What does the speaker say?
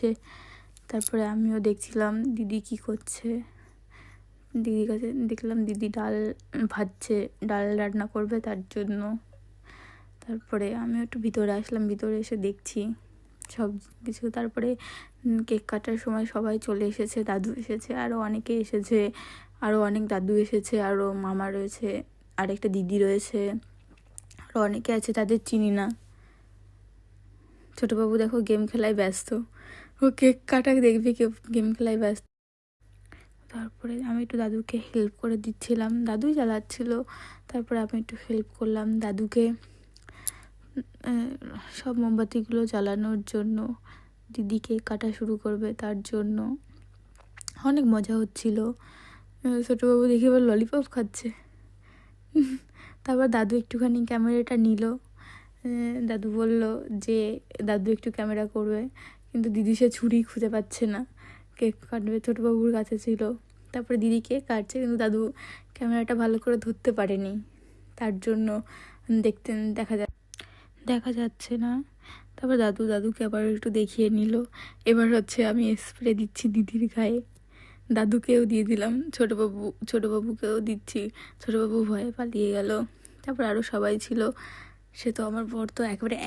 দিচ্ছে। তারপরে আমিও দেখছিলাম দিদি কি করছে। দিদির কাছে দেখলাম দিদি ডাল ভাজছে, ডাল রান্না করবে তার জন্য। তারপরে আমিও একটু ভিতরে আসলাম, ভিতরে এসে দেখছি সব কিছু। তারপরে কেক কাটার সময় সবাই চলে এসেছে, দাদু এসেছে, আরও অনেকে এসেছে, আরও অনেক দাদু এসেছে, আরও মামা রয়েছে, আর একটা দিদি রয়েছে, আরও অনেকে আছে তাদের চিনি না। ছোটোবাবু দেখো গেম খেলায় ব্যস্ত, ও কেক কাটা দেখবে কেউ গেম খেলায় ব্যস্ত। তারপরে আমি একটু দাদুকে হেল্প করে দিচ্ছিলাম, দাদুই চালাচ্ছিল। তারপরে আমি একটু হেল্প করলাম দাদুকে সব মোমবাতিগুলো জ্বালানোর জন্য। দিদি কেক কাটা শুরু করবে তার জন্য। অনেক মজা হচ্ছিল। ছোটোবাবু দেখে এবার ললিপপ খাচ্ছে। তারপর দাদু একটুখানি ক্যামেরাটা নিল। দাদু বলল যে দাদু একটু ক্যামেরা করবে, কিন্তু দিদি সে ছুরি খুঁজে পাচ্ছে না, কেক কাটবে ছোটোবাবুর কাছে ছিল। তারপরে দিদি কেক কাটছে, কিন্তু দাদু ক্যামেরাটা ভালো করে ধরতে পারেনি, তার জন্য দেখা যাচ্ছে না। তারপর দাদুকে আবার একটু দেখিয়ে নিল। এবার হচ্ছে আমি স্প্রে দিচ্ছি দিদির গায়ে, দাদুকেও দিয়ে দিলাম, ছোটোবাবুকেও দিচ্ছি। ছোটোবাবু ভয়ে পালিয়ে গেল। তারপর আরও সবাই ছিল। সে তো আমার বর তো একেবারে